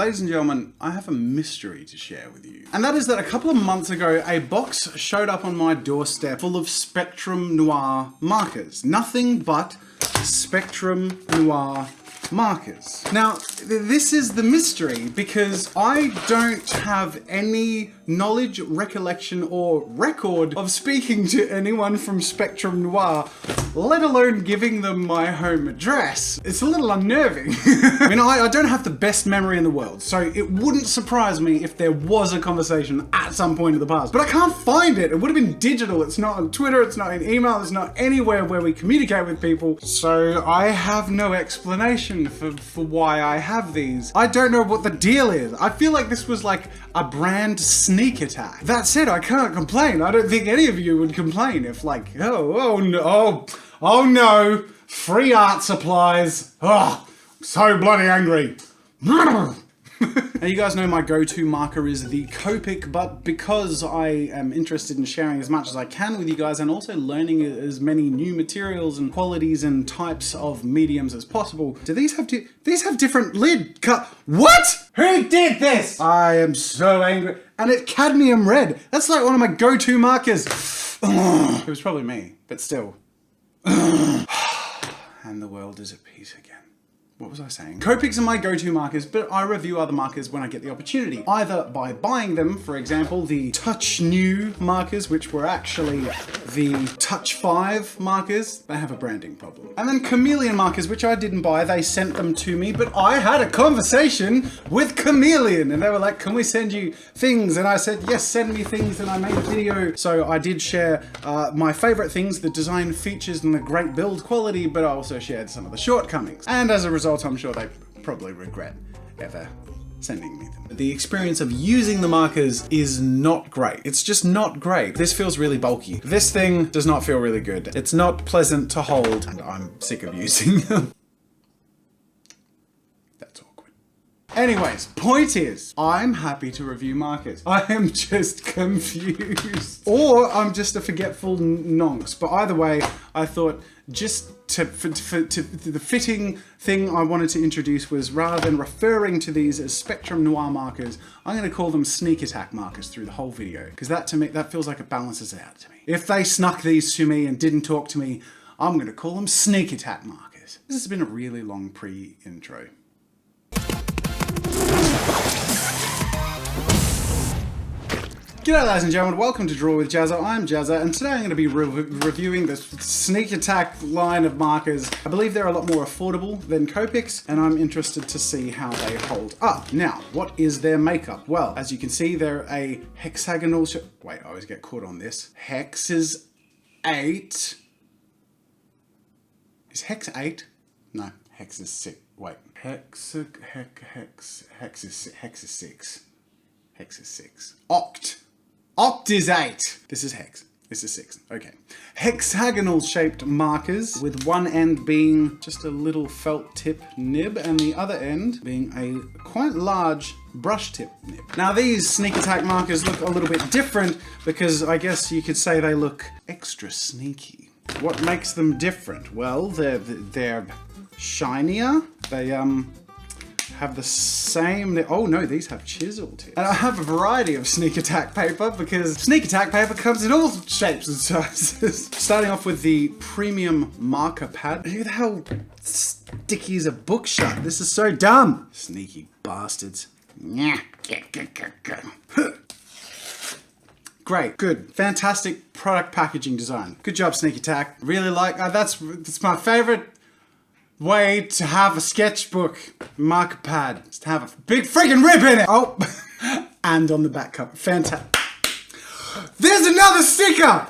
Ladies and gentlemen, I have a mystery to share with you. And that is that a couple of months ago, a box showed up on my doorstep full of Spectrum Noir markers. Nothing but Spectrum Noir markers. Now, this is the mystery because I don't have any knowledge, recollection, or record of speaking to anyone from Spectrum Noir, let alone giving them my home address. It's a little unnerving. I mean, I don't have the best memory in the world, so it wouldn't surprise me if there was a conversation at some point in the past, but I can't find it. It would have been digital. It's not on Twitter, it's not in email, it's not anywhere where we communicate with people, so I have no explanation for why I have these. I don't know what the deal is. I feel like this was like a brand sneak attack. That said, I can't complain. I don't think any of you would complain if like, oh no, free art supplies. Oh, I'm so bloody angry. Now you guys know my go-to marker is the COPIC, but because I am interested in sharing as much as I can with you guys and also learning as many new materials and qualities and types of mediums as possible, do these have different lid cut? What? Who did this? I am so angry. And it's cadmium red. That's like one of my go-to markers. It was probably me, but still. And the world is at peace again. What was I saying? Copics are my go-to markers, but I review other markers when I get the opportunity. Either by buying them, for example, the Touch New markers, which were actually the Touch 5 markers. They have a branding problem. And then Chameleon markers, which I didn't buy. They sent them to me, but I had a conversation with Chameleon and they were like, can we send you things? And I said, yes, send me things. And I made a video. So I did share my favorite things, the design features and the great build quality, but I also shared some of the shortcomings. And as a result, I'm sure they probably regret ever sending me them. The experience of using the markers is not great. It's just not great. This feels really bulky. This thing does not feel really good. It's not pleasant to hold, and I'm sick of using them. That's awkward. Anyways, point is, I'm happy to review markers. I am just confused. Or I'm just a forgetful nonce. But either way, I thought just the fitting thing I wanted to introduce was, rather than referring to these as Spectrum Noir markers, I'm going to call them sneak attack markers through the whole video. Because that, to me, that feels like it balances out to me. If they snuck these to me and didn't talk to me, I'm going to call them sneak attack markers. This has been a really long pre-intro. G'day ladies and gentlemen, welcome to Draw with Jazza. I'm Jazza, and today I'm going to be reviewing the sneak attack line of markers. I believe they're a lot more affordable than Copics, and I'm interested to see how they hold up. Now, what is their makeup? Well, as you can see, they're a hexagonal wait, I always get caught on this. Hex is 8. Is hex 8? No, hex is 6. Wait. Hex is 6. Hex is 6. Oct is 8. This is hex. This is 6. Okay. Hexagonal shaped markers, with one end being just a little felt tip nib and the other end being a quite large brush tip nib. Now these sneak attack markers look a little bit different because I guess you could say they look extra sneaky. What makes them different? Well, they're shinier. They have the same, oh no, these have chisel tips. And I have a variety of sneak attack paper because sneak attack paper comes in all shapes and sizes. Starting off with the premium marker pad. Who the hell stickies a book shut? This is so dumb. Sneaky bastards. Great, good, fantastic product packaging design. Good job, sneak attack. Really like, that's my favorite way to have a sketchbook marker pad, is to have a big freaking rip in it. Oh, and on the back cover, fantastic. There's another sticker.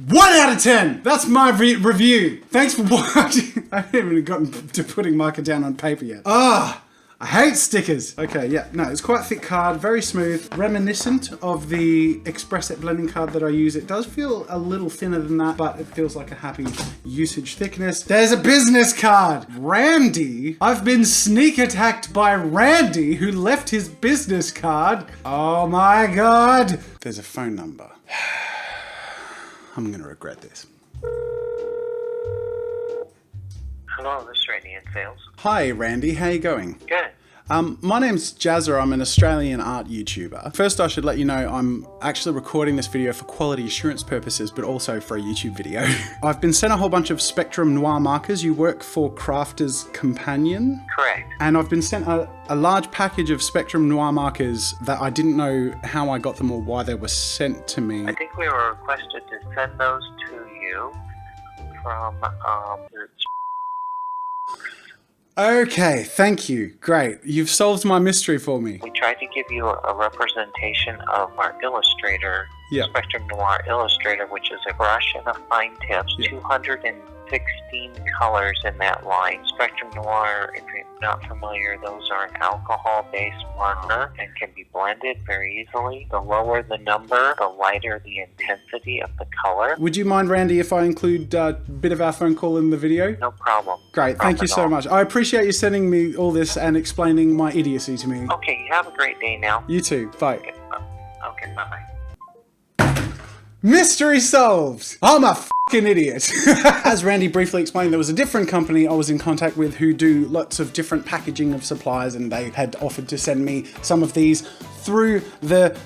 1 out of 10. That's my review. Thanks for watching. I haven't even gotten to putting marker down on paper yet. I hate stickers. Okay, yeah, no, it's quite a thick card, very smooth, reminiscent of the Express blending card that I use. It does feel a little thinner than that, but it feels like a happy usage thickness. There's a business card. Randy. I've been sneak attacked by Randy, who left his business card. Oh my God. There's a phone number. I'm gonna regret this. Hello, this is Randy in sales. Hi, Randy. How you going? Good. My name's Jazza, I'm an Australian art YouTuber. First I should let you know I'm actually recording this video for quality assurance purposes, but also for a YouTube video. I've been sent a whole bunch of Spectrum Noir markers. You work for Crafter's Companion? Correct. And I've been sent a large package of Spectrum Noir markers that I didn't know how I got them or why they were sent to me. I think we were requested to send those to you from Okay, thank you. Great. You've solved my mystery for me. We tried to give you a representation of our Illustrator, Yeah. Spectrum Noir Illustrator, which is a brush and a fine tip, 216 colors in that line. Spectrum Noir, if you're not familiar, those are an alcohol-based marker and can be blended very easily. The lower the number, the lighter the intensity of the color. Would you mind, Randy, if I include a bit of our phone call in the video? No problem. Great, thank you so much. I appreciate you sending me all this and explaining my idiocy to me. Okay, you have a great day now. You too, bye. Okay, bye-bye. Mystery solved! I'm a fucking idiot. As Randy briefly explained, there was a different company I was in contact with who do lots of different packaging of supplies, and they had offered to send me some of these through the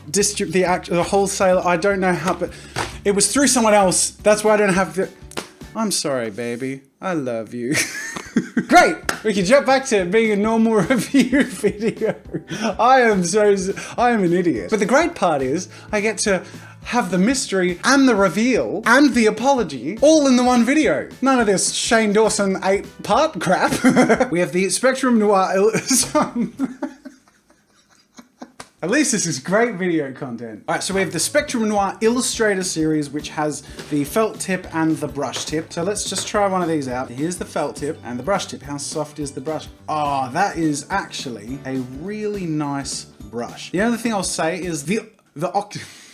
wholesaler. I don't know how, but it was through someone else. That's why I don't have the... I'm sorry, baby. I love you. Great! We can jump back to being a normal review video. I am an idiot. But the great part is, I get to have the mystery and the reveal and the apology all in the one video. None of this Shane Dawson 8-part crap. We have the Spectrum Noir At least this is great video content. All right, so we have the Spectrum Noir Illustrator series, which has the felt tip and the brush tip. So let's just try one of these out. Here's the felt tip and the brush tip. How soft is the brush? Oh, that is actually a really nice brush. The only thing I'll say is the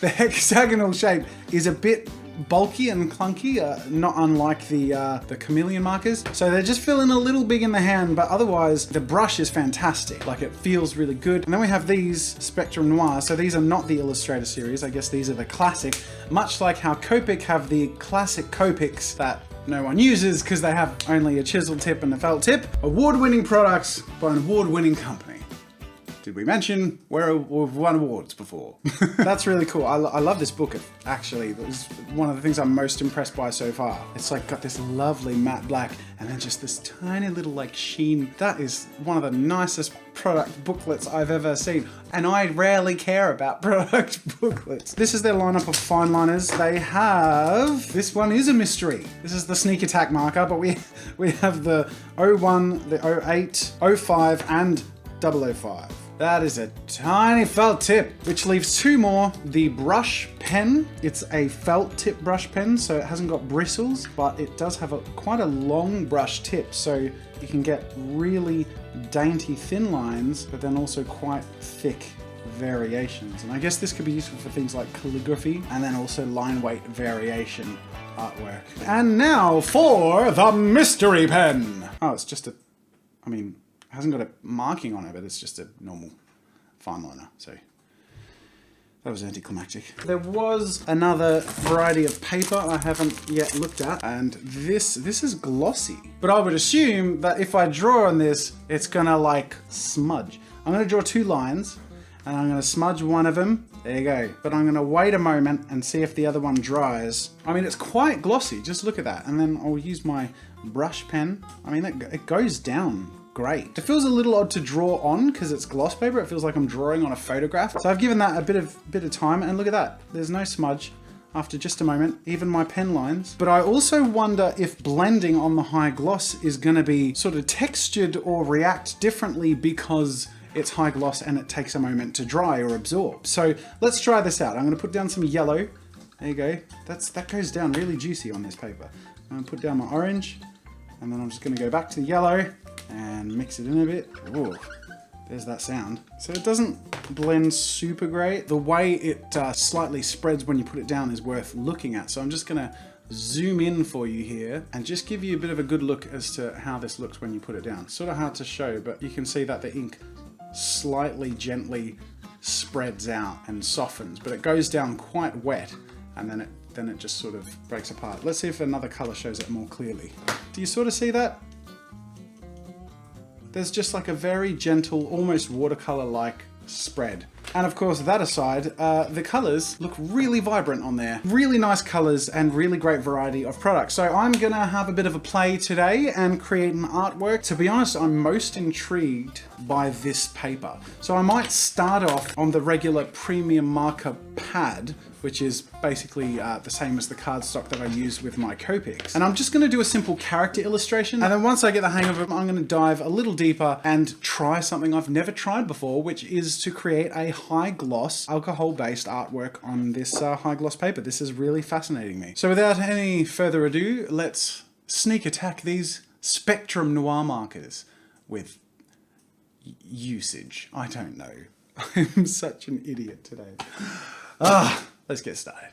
hexagonal shape is a bit bulky and clunky, not unlike the chameleon markers. So they're just feeling a little big in the hand, but otherwise the brush is fantastic. Like, it feels really good. And then we have these Spectrum Noir. So these are not the Illustrator series. I guess these are the classic, much like how COPIC have the classic COPICs that no one uses because they have only a chisel tip and a felt tip. Award-winning products by an award-winning company. Did we mention we've won awards before? That's really cool. I love this book, actually. It was one of the things I'm most impressed by so far. It's like got this lovely matte black and then just this tiny little like sheen. That is one of the nicest product booklets I've ever seen. And I rarely care about product booklets. This is their lineup of fine liners. They have, this one is a mystery. This is the sneak attack marker, but we have the 01, the 08, 05 and 005. That is a tiny felt tip, which leaves two more. The brush pen. It's a felt tip brush pen, so it hasn't got bristles, but it does have quite a long brush tip, so you can get really dainty thin lines, but then also quite thick variations. And I guess this could be useful for things like calligraphy and then also line weight variation artwork. And now for the mystery pen. Oh, it's just it hasn't got a marking on it, but it's just a normal fine liner, so that was anticlimactic. There was another variety of paper I haven't yet looked at, and this is glossy. But I would assume that if I draw on this, it's gonna like smudge. I'm gonna draw two lines, and I'm gonna smudge one of them. There you go. But I'm gonna wait a moment and see if the other one dries. I mean, it's quite glossy, just look at that. And then I'll use my brush pen. I mean, it goes down great. It feels a little odd to draw on because it's gloss paper. It feels like I'm drawing on a photograph. So I've given that a bit of time, and look at that. There's no smudge after just a moment, even my pen lines. But I also wonder if blending on the high gloss is gonna be sort of textured or react differently because it's high gloss and it takes a moment to dry or absorb. So let's try this out. I'm gonna put down some yellow. There you go. That goes down really juicy on this paper. I'm gonna put down my orange, and then I'm just gonna go back to the yellow and mix it in a bit. Ooh, there's that sound. So it doesn't blend super great. The way it slightly spreads when you put it down is worth looking at. So I'm just gonna zoom in for you here and just give you a bit of a good look as to how this looks when you put it down. Sort of hard to show, but you can see that the ink slightly gently spreads out and softens, but it goes down quite wet, and then it just sort of breaks apart. Let's see if another color shows it more clearly. Do you sort of see that? there's just like a very gentle, almost watercolor-like spread. And of course, that aside, the colors look really vibrant on there. Really nice colors and really great variety of products. So I'm gonna have a bit of a play today and create an artwork. To be honest, I'm most intrigued by this paper. So I might start off on the regular premium marker pad, which is basically the same as the cardstock that I use with my COPICs. And I'm just gonna do a simple character illustration. And then once I get the hang of it, I'm gonna dive a little deeper and try something I've never tried before, which is to create a high gloss alcohol-based artwork on this high gloss paper. This is really fascinating me. So without any further ado, let's sneak attack these Spectrum Noir markers with usage. I don't know. I'm such an idiot today. Let's get started.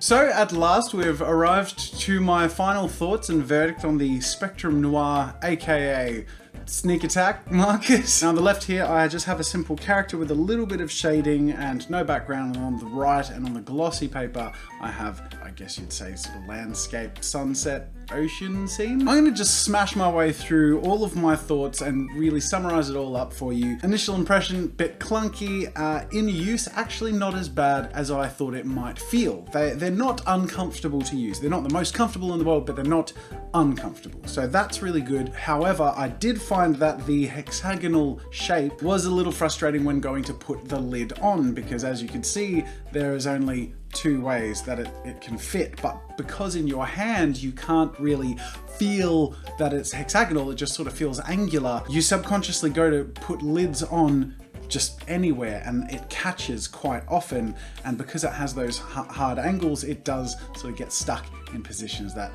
So at last we've arrived to my final thoughts and verdict on the Spectrum Noir, aka sneak attack markers. Now on the left here I just have a simple character with a little bit of shading and no background, and on the right and on the glossy paper I have, I guess you'd say, sort of landscape, sunset, ocean scene. I'm gonna just smash my way through all of my thoughts and really summarize it all up for you. Initial impression, bit clunky, in use actually not as bad as I thought it might feel. They're not uncomfortable to use. They're not the most comfortable in the world, but they're not uncomfortable. So that's really good. However, I did find that the hexagonal shape was a little frustrating when going to put the lid on, because as you can see, there is only two ways that it can fit, but because in your hand you can't really feel that it's hexagonal, it just sort of feels angular, you subconsciously go to put lids on just anywhere and it catches quite often, and because it has those hard angles, it does sort of get stuck in positions that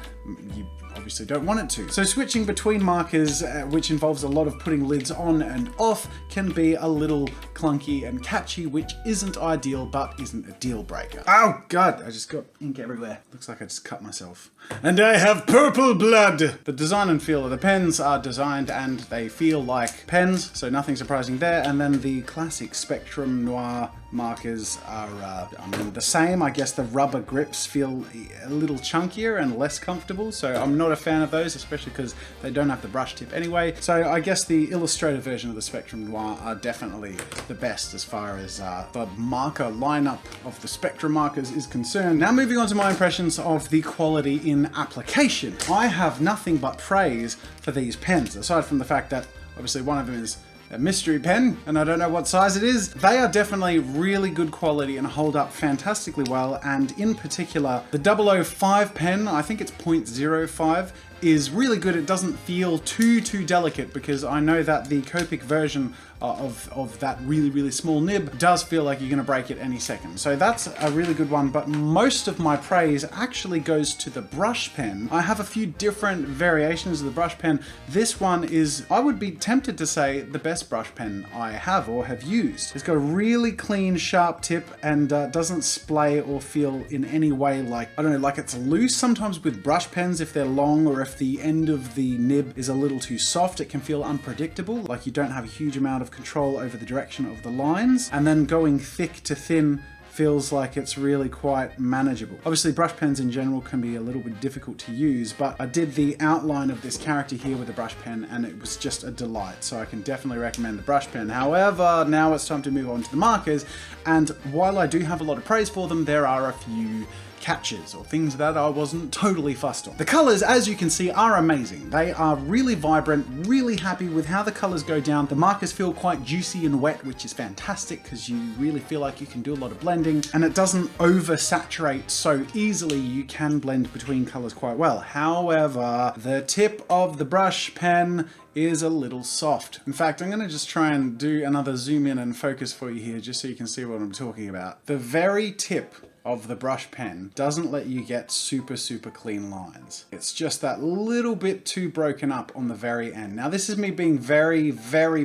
you obviously don't want it to. So switching between markers, which involves a lot of putting lids on and off, can be a little clunky and catchy, which isn't ideal, but isn't a deal breaker. Oh God, I just got ink everywhere. Looks like I just cut myself. And I have purple blood! The design and feel of the pens are designed and they feel like pens, so nothing surprising there. And then the classic Spectrum Noir markers are, I mean, the same. I guess the rubber grips feel a little chunkier and less comfortable, so I'm not a fan of those, especially because they don't have the brush tip anyway. So I guess the Illustrator version of the Spectrum Noir are definitely the best as far as the marker lineup of the Spectrum markers is concerned. Now moving on to my impressions of the quality in application. I have nothing but praise for these pens, aside from the fact that obviously one of them is a mystery pen, and I don't know what size it is. They are definitely really good quality and hold up fantastically well, and in particular, the 005 pen, I think it's 0.05, is really good. It doesn't feel too delicate, because I know that the COPIC version of that really small nib does feel like you're gonna break it any second. So that's a really good one, but most of my praise actually goes to the brush pen. I have a few different variations of the brush pen. This one is, I would be tempted to say, the best brush pen I have or have used. It's got a really clean, sharp tip and doesn't splay or feel in any way like, I don't know, like it's loose. Sometimes with brush pens, if they're long or if the end of the nib is a little too soft, it can feel unpredictable, like you don't have a huge amount of control over the direction of the lines, and then going thick to thin feels like it's really quite manageable. Obviously brush pens in general can be a little bit difficult to use, but I did the outline of this character here with a brush pen and it was just a delight, so I can definitely recommend the brush pen. However, now it's time to move on to the markers, and while I do have a lot of praise for them, there are a few catches or things that I wasn't totally fussed on. The colors, as you can see, are amazing. They are really vibrant, really happy with how the colors go down. The markers feel quite juicy and wet, which is fantastic because you really feel like you can do a lot of blending, and it doesn't oversaturate so easily. You can blend between colors quite well. However, the tip of the brush pen is a little soft. In fact, I'm gonna just try and do another zoom in and focus for you here just so you can see what I'm talking about. The very tip of the brush pen doesn't let you get super clean lines. It's just that little bit too broken up on the very end. Now this is me being very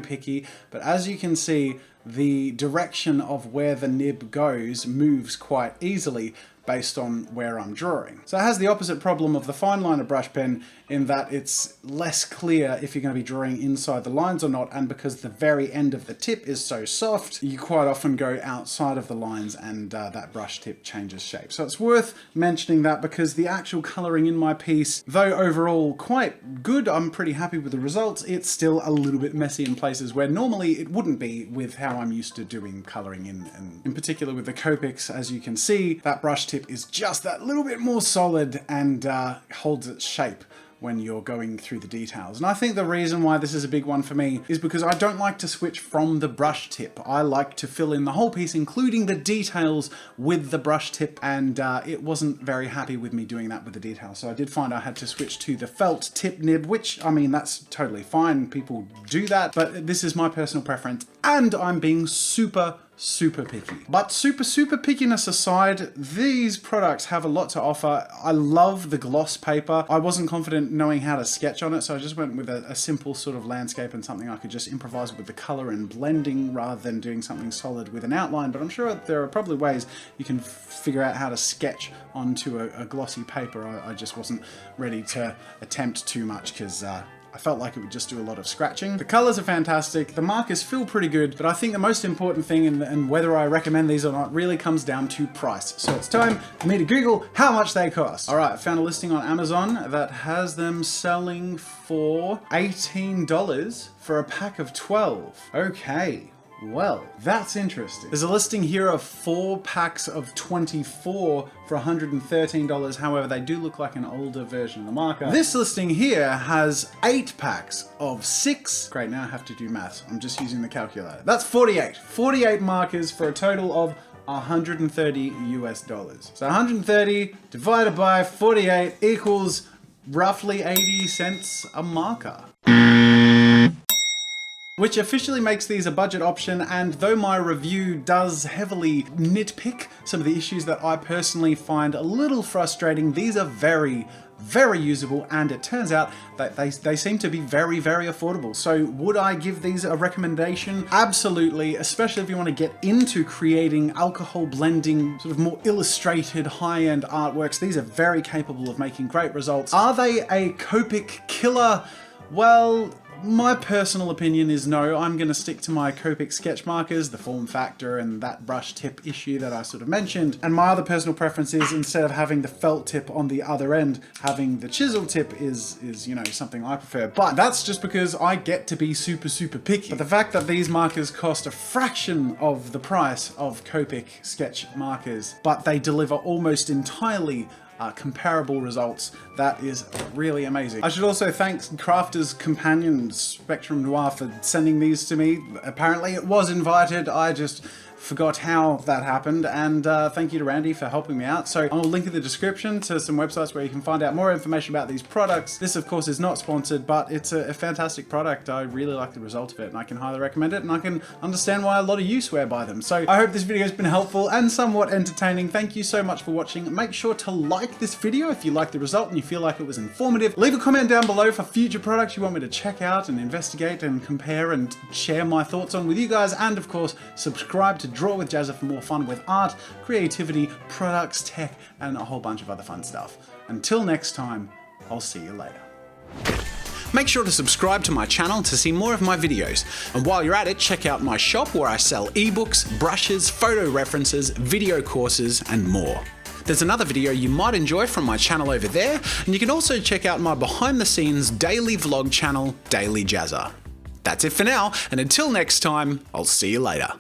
picky, but as you can see, the direction of where the nib goes moves quite easily based on where I'm drawing. So it has the opposite problem of the fine liner brush pen in that it's less clear if you're going to be drawing inside the lines or not, and because the very end of the tip is so soft, you quite often go outside of the lines and that brush tip changes shape. So it's worth mentioning that because the actual coloring in my piece, though overall quite good, I'm pretty happy with the results, it's still a little bit messy in places where normally it wouldn't be with how I'm used to doing coloring in particular with the Copics. As you can see, that brush tip is just that little bit more solid and holds its shape when you're going through the details. And I think the reason why this is a big one for me is because I don't like to switch from the brush tip. I like to fill in the whole piece, including the details, with the brush tip, and it wasn't very happy with me doing that with the details. So I did find I had to switch to the felt tip nib, which, I mean, that's totally fine. People do that, but this is my personal preference, and I'm being super picky. But super pickiness aside, these products have a lot to offer. I love the gloss paper. I wasn't confident knowing how to sketch on it, so I just went with a simple sort of landscape and something I could just improvise with the color and blending rather than doing something solid with an outline. But I'm sure there are probably ways you can figure out how to sketch onto a glossy paper. I just wasn't ready to attempt too much because I felt like it would just do a lot of scratching. The colors are fantastic, the markers feel pretty good, but I think the most important thing and whether I recommend these or not really comes down to price. So it's time for me to Google how much they cost. All right, I found a listing on Amazon that has them selling for $18 for a pack of 12. Okay. Well, that's interesting. There's a listing here of 4 packs of 24 for $113. However, they do look like an older version of the marker. This listing here has 8 packs of 6. Great, now I have to do maths. I'm just using the calculator. That's 48. 48 markers for a total of $130 US. So 130 divided by 48 equals roughly 80 cents a marker. which officially makes these a budget option. And though my review does heavily nitpick some of the issues that I personally find a little frustrating, these are very usable, and it turns out that they seem to be very affordable. So would I give these a recommendation? Absolutely, especially if you want to get into creating alcohol blending, sort of more illustrated high-end artworks. These are very capable of making great results. Are they a COPIC killer? Well, my personal opinion is no. I'm going to stick to my COPIC sketch markers, the form factor and that brush tip issue that I sort of mentioned. And my other personal preference is, instead of having the felt tip on the other end, having the chisel tip is you know, something I prefer. But that's just because I get to be super picky. But the fact that these markers cost a fraction of the price of COPIC sketch markers, but they deliver almost entirely comparable results, that is really amazing. I should also thank Crafter's Companion Spectrum Noir for sending these to me. Apparently it was invited, I just forgot how that happened, and thank you to Randy for helping me out. So I'll link in the description to some websites where you can find out more information about these products. This of course is not sponsored, but it's a fantastic product. I really like the result of it, and I can highly recommend it, and I can understand why a lot of you swear by them. So I hope this video has been helpful and somewhat entertaining. Thank you so much for watching. Make sure to like this video if you like the result and you feel like it was informative. Leave a comment down below for future products you want me to check out and investigate and compare and share my thoughts on with you guys, and of course subscribe to Draw with Jazza for more fun with art, creativity, products, tech, and a whole bunch of other fun stuff. Until next time, I'll see you later. Make sure to subscribe to my channel to see more of my videos. And while you're at it, check out my shop where I sell ebooks, brushes, photo references, video courses, and more. There's another video you might enjoy from my channel over there, and you can also check out my behind the scenes daily vlog channel, Daily Jazza. That's it for now, and until next time, I'll see you later.